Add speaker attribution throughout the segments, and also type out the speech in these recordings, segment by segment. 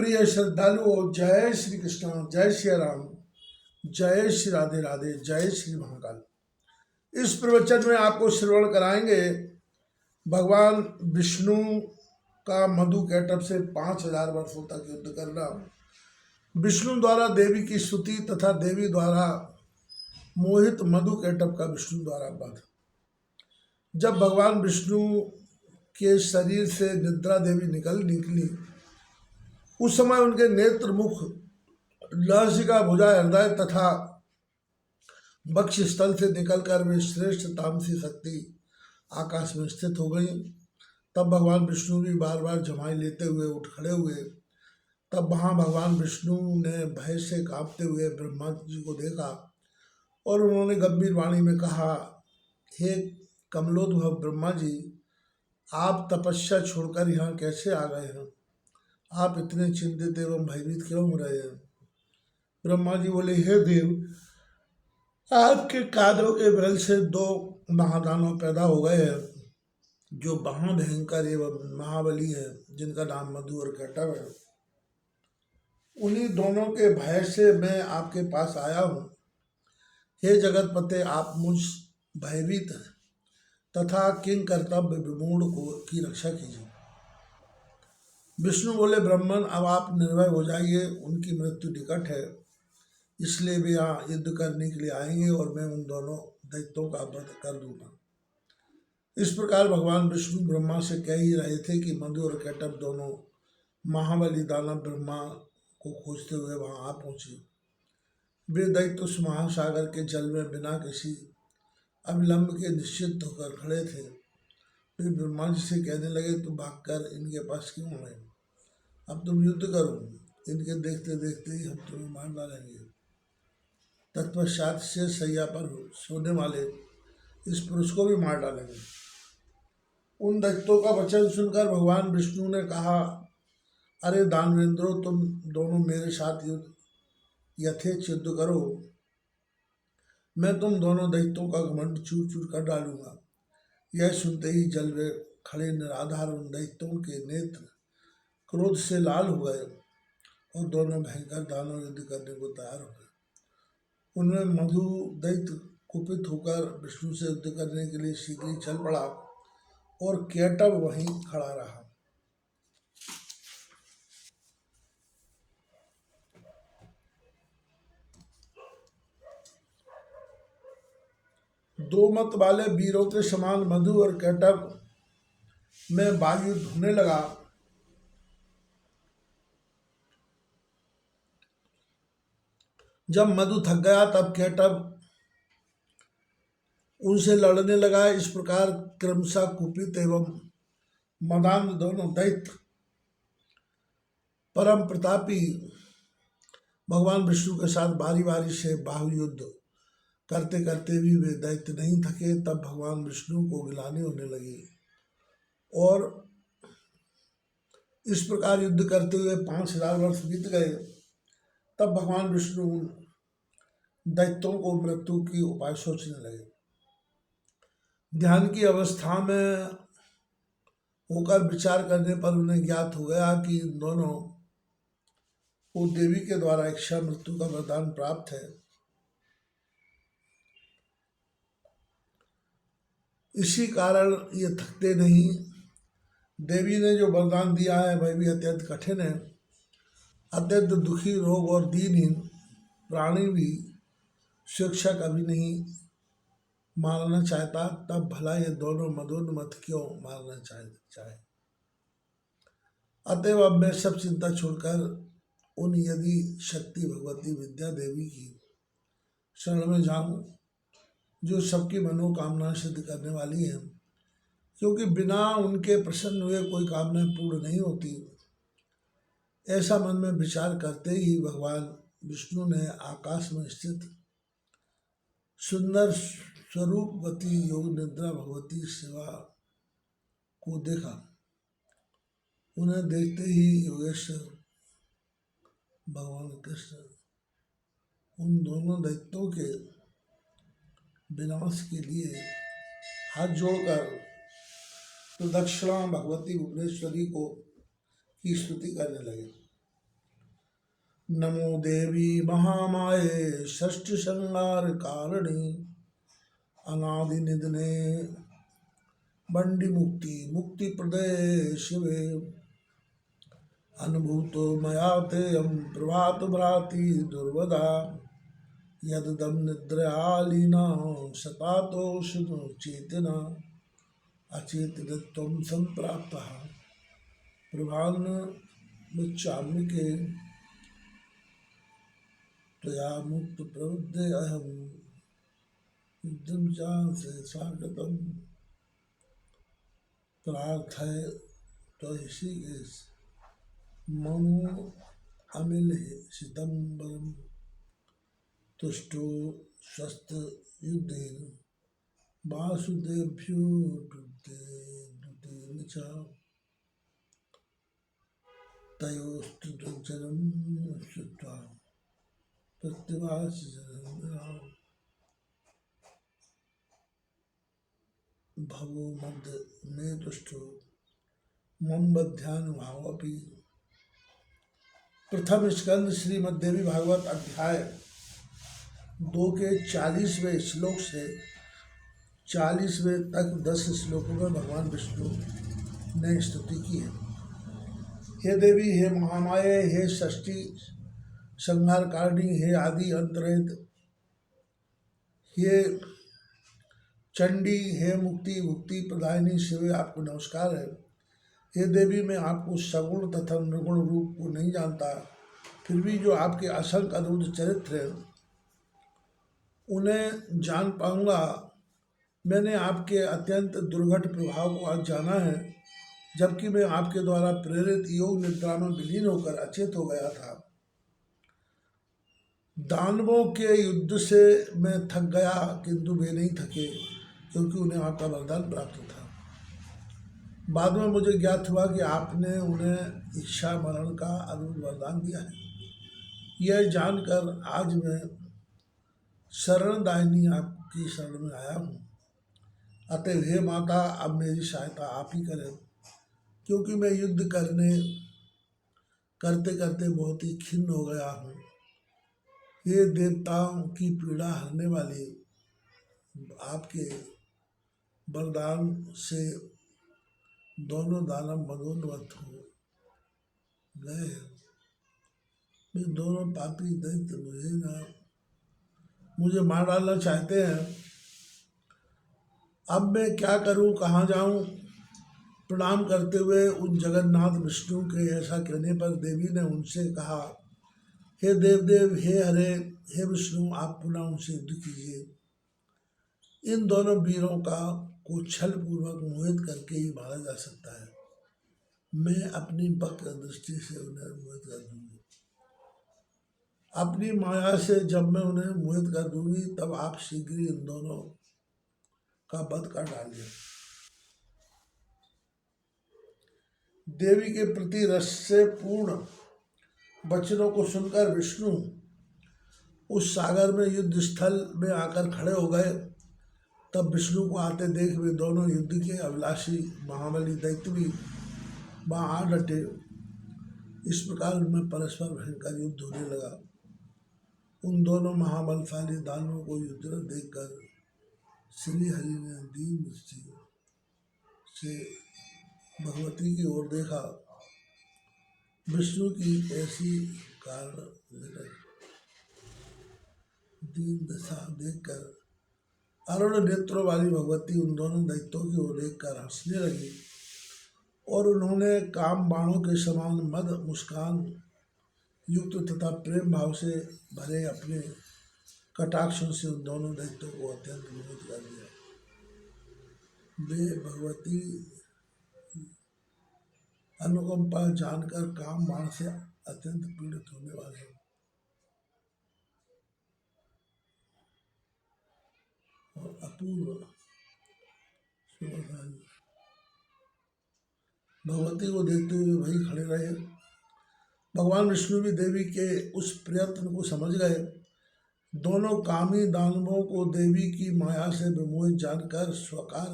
Speaker 1: प्रिय श्रद्धालुओं, जय श्री कृष्ण, जय श्री राम, जय श्री राधे राधे, जय श्री महाकाल। इस प्रवचन में आपको श्रवण कराएंगे भगवान विष्णु का मधु कैटभ से 5000 वर्षों तक युद्ध करना, विष्णु द्वारा देवी की स्तुति तथा देवी द्वारा मोहित मधु कैटभ का विष्णु द्वारा वध। जब भगवान विष्णु के शरीर से निद्रा देवी निकली उस समय उनके नेत्र, मुख, नासिका, भुजा, हृदय तथा वक्ष स्थल से निकलकर वे श्रेष्ठ तामसी शक्ति आकाश में स्थित हो गई। तब भगवान विष्णु भी बार बार जमाई लेते हुए उठ खड़े हुए। तब वहाँ भगवान विष्णु ने भय से कांपते हुए ब्रह्मा जी को देखा और उन्होंने गंभीर वाणी में कहा, हे कमलोद्भव ब्रह्मा जी, आप तपस्या छोड़कर यहाँ कैसे आ गए हैं? आप इतने चिंतित एवं भयभीत क्यों हो रहे हैं? ब्रह्मा जी बोले, हे देव, आपके कानों के बल से 2 महादानव पैदा हो गए हैं जो महाभयंकर एवं महाबली है, जिनका नाम मधु और कैटभ है। उन्हीं दोनों के भय से मैं आपके पास आया हूँ। हे जगतपते, आप मुझ भयभीत तथा किंग कर्तव्य विमूढ़ की रक्षा कीजिए। विष्णु बोले, ब्राह्मण, अब आप निर्भय हो जाइए, उनकी मृत्यु निकट है, इसलिए वे यहाँ युद्ध करने के लिए आएंगे और मैं उन दोनों दैत्यों का वध कर दूंगा। इस प्रकार भगवान विष्णु ब्रह्मा से कह ही रहे थे कि मधु और कैटभ दोनों महाबली दानव ब्रह्मा को खोजते हुए वहां आ पहुंचे। वे दैत्य उस महासागर के जल में बिना किसी अविलंब के निश्चित होकर खड़े थे। वे ब्रह्मा जी से कहने लगे, तुम भागकर इनके पास क्यों आए? अब तुम युद्ध करो, इनके देखते देखते ही हम तुम्हें मार डालेंगे। तत्पश्चात से सैया पर सोने वाले इस पुरुष को भी मार डालेंगे। उन दैत्यों का वचन सुनकर भगवान विष्णु ने कहा, अरे दानवेंद्रो, तुम दोनों मेरे साथ यथेच्छ युद्ध करो। मैं तुम दोनों दैत्यों का घमंड चूर चूर कर डालूंगा। यह सुनते ही जल में खड़े निराधार उन दैत्यों के नेत्र क्रोध से लाल हो गए और दोनों भयंकर दानव युद्ध करने को तैयार हो गए। उनमें मधु दैत्य कुपित होकर विष्णु से युद्ध करने के लिए शीघ्र ही चल पड़ा और कैटभ वहीं खड़ा रहा। दो मत वाले वीरों के समान मधु और कैटभ में वायु होने लगा। जब मधु थक गया तब कैटभ उनसे लड़ने लगा। इस प्रकार क्रमशः कुपित एवं मदान्ध दोनों दैत्य परम प्रतापी भगवान विष्णु के साथ बारी बारी से बाहुयुद्ध करते करते भी वे दैत्य नहीं थके। तब भगवान विष्णु को गिलानी होने लगी और इस प्रकार युद्ध करते हुए 5000 वर्ष बीत गए। तब भगवान विष्णु दैत्यों को मृत्यु की उपाय सोचने लगे। ध्यान की अवस्था में होकर विचार करने पर उन्हें ज्ञात हो गया कि इन दोनों को देवी के द्वारा इच्छा मृत्यु का वरदान प्राप्त है। इसी कारण ये थकते नहीं। देवी ने जो वरदान दिया है वह भी अत्यंत कठिन है। अत्यंत दुखी, रोग और दीनहीन प्राणी भी शिक्षा कभी नहीं मारना चाहता, तब भला ये दोनों मदोन्मत्त क्यों मारना चाहे। अतएव अब मैं सब चिंता छोड़कर उन यदि शक्ति भगवती विद्या देवी की शरण में जाऊं, जो सबकी मनोकामना सिद्ध करने वाली है, क्योंकि बिना उनके प्रसन्न हुए कोई कामना पूर्ण नहीं होती। ऐसा मन में विचार करते ही भगवान विष्णु ने आकाश में स्थित सुंदर स्वरूपवती योग निद्रा भगवती शिवा को देखा। उन्हें देखते ही योगेश्वर भगवान कृष्ण उन दोनों दैत्यों के विनाश के लिए हाथ जोड़कर प्रदक्षिणा भगवती भुवनेश्वरी को की स्तुति करने लगे। नमो देवी महामाये षष्ठ श्रृंगार कारिणी अनादि निधने बंडी मुक्ति मुक्ति प्रदे शिवे अनुभूतो मया तेयं प्रभात भ्राति दुर्वदा यदम निद्रयालीना सपातो शुभ चेतना अचेतनत्वं संप्राप्तः प्रभान मुच्चाम्यके त्वया मुक्त प्रवृद्धे अहम युद्धम से स्वागतम प्रार्थय त्वयिषीकेश मनो अमिल सितंबरम तुष्टो स्वस्थ युद्धेन वासुदेभ्यो दुतेन च तयोस्तुजनम श्रुत्वा प्रत्युवाच भवो मध्य में तुष्टो मम बध्यानुभावपि। प्रथम स्कंद श्रीमद्देवी भागवत अध्याय 2 के 40वें श्लोक से 40वें तक 10 श्लोकों में भगवान विष्णु ने स्तुति की है। हे देवी, हे महामाये, हे षष्ठी संहार कारिणी, हे आदि अंतरहित, हे चंडी, हे मुक्ति मुक्ति प्रदायिनी शिवे, आपको नमस्कार है। हे देवी, मैं आपको सगुण तथा निर्गुण रूप को नहीं जानता, फिर भी जो आपके असंख्य अद्भुत चरित्र हैं उन्हें जान पाऊंगा। मैंने आपके अत्यंत दुर्घट प्रभाव को आज जाना है, जबकि मैं आपके द्वारा प्रेरित योग निद्रा में विलीन होकर अचेत हो गया था। दानवों के युद्ध से मैं थक गया, किंतु वे नहीं थके, क्योंकि उन्हें आपका वरदान प्राप्त था। बाद में मुझे ज्ञात हुआ कि आपने उन्हें इच्छा मरण का अद्भुत वरदान दिया है। यह जानकर आज मैं शरणदायिनी आपकी शरण में आया हूँ। अतः हे माता, अब मेरी सहायता आप ही करें, क्योंकि मैं युद्ध करते करते बहुत ही खिन्न हो गया हूँ। हे देवताओं की पीड़ा हरने वाली, आपके वरदान से दोनों दानव मदोन्मत्त हो गए। वे दोनों पापी दैत्य मुझे मार डालना चाहते हैं। अब मैं क्या करूं, कहाँ जाऊं? प्रणाम करते हुए उन जगन्नाथ विष्णु के ऐसा कहने पर देवी ने उनसे कहा, हे देवदेव, हे हरे, हे विष्णु, आप पुनः उनसे युद्ध कीजिए। इन दोनों वीरों को छल पूर्वक मोहित करके ही मारा जा सकता है। मैं अपनी वक्र दृष्टि से उन्हें मोहित कर दूंगी। अपनी माया से जब मैं उन्हें मोहित कर दूंगी, तब आप शीघ्र ही इन दोनों का वध कर डालिए। देवी के प्रति रस से पूर्ण वचनों को सुनकर विष्णु उस सागर में युद्ध स्थल में आकर खड़े हो गए। तब विष्णु को आते देख वे दोनों युद्ध के अभिलाषी महाबली दैत्य भी वहाँ आ डटे। इस प्रकार उनमें परस्पर भयंकर युद्ध होने लगा। उन दोनों महाबलशाली दानवों को युद्ध देखकर श्री हरि ने दीन दृष्टि से भगवती की ओर देखा। विष्णु की ऐसी कारण दीन दशा देखकर अरुण नेत्रों वाली भगवती उन दोनों दैत्यों की ओर देखकर हंसने लगी और उन्होंने काम बाणों के समान मद मुस्कान युक्त तथा प्रेम भाव से भरे अपने कटाक्षों से उन दोनों दैत्यों को अत्यंत मोहित कर दिया। वे भगवती अनुकंपा जानकर काम बाण से अत्यंत पीड़ित होने वाले और अपूर्व भगवती को देखते हुए वही खड़े रहे। भगवान विष्णु भी देवी के उस प्रयत्न को समझ गए। दोनों कामी दानवों को देवी की माया से विमोहित जानकर स्वकार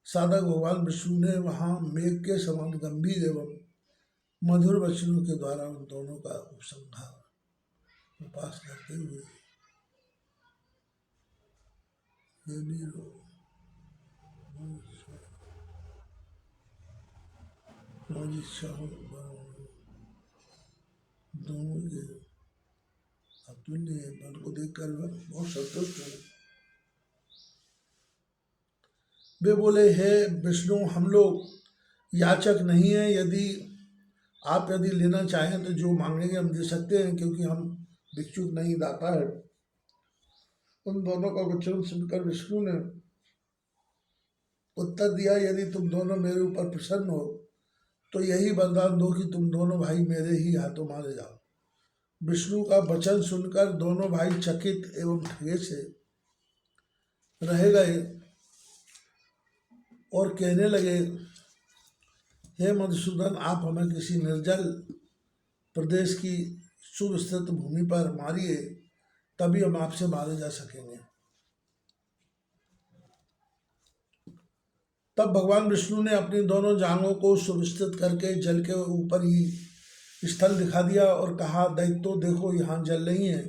Speaker 1: साधक भगवान विष्णु ने वहाँ मेघ के समान गंभीर एवं मधुर वचनों के द्वारा उन दोनों का उपसंहार उपास करते हुए दोनों के अतुल्य मन को देखकर बहुत संतुष्ट हुए। वे बोले, हे विष्णु, हम लोग याचक नहीं है, यदि लेना चाहें तो जो मांगेंगे हम दे सकते हैं, क्योंकि हम भिक्षुक नहीं, दाता है। उन दोनों का वचन सुनकर विष्णु ने उत्तर दिया, यदि तुम दोनों मेरे ऊपर प्रसन्न हो तो यही वरदान दो कि तुम दोनों भाई मेरे ही हाथों मारे जाओ। विष्णु का वचन सुनकर दोनों भाई चकित एवं ठगे से रह गए और कहने लगे, हे मधुसूदन, आप हमें किसी निर्जल प्रदेश की सुविस्तृत भूमि पर मारिए, तभी हम आपसे मारे जा सकेंगे। तब भगवान विष्णु ने अपनी दोनों जांघों को सुविस्तृत करके जल के ऊपर ही स्थल दिखा दिया और कहा, दैत्यों देखो, यहाँ जल नहीं है,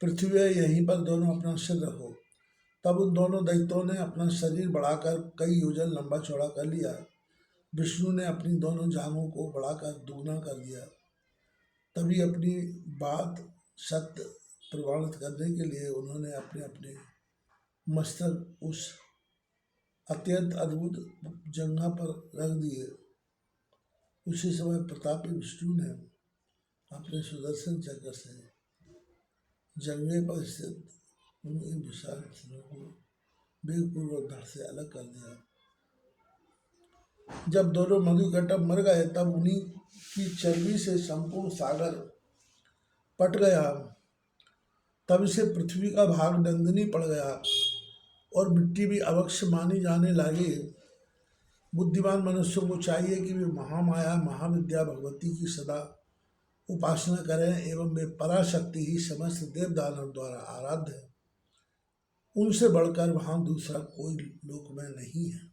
Speaker 1: पृथ्वी है, यहीं पर दोनों अपना सिर रखो। तब उन दोनों दैत्यों ने अपना शरीर बढ़ाकर कई योजन लंबा चौड़ा कर लिया। विष्णु ने अपनी दोनों जांघों को बढ़ाकर दुगना कर दिया। तभी अपनी बात सत्य प्रमाणित करने के लिए उन्होंने अपने अपने मस्तक उस अत्यंत अद्भुत जंघा पर रख दिए। उसी समय प्रतापी विष्णु ने अपने सुदर्शन चक्र से जंघे पर स्थित उन विशाल सिरों को वेगपूर्वक धड़ से अलग कर दिया। जब दोनों मधुकटक मर गए तब उन्हीं की चर्बी से संपूर्ण सागर पट गया। तब से पृथ्वी का भाग दंदनी पड़ गया और मिट्टी भी अवश्य मानी जाने लगी। बुद्धिमान मनुष्यों को चाहिए कि वे महामाया महाविद्या भगवती की सदा उपासना करें एवं वे पराशक्ति ही समस्त देव दानव द्वारा आराध्य है। उनसे बढ़कर वहाँ दूसरा कोई लोक में नहीं है।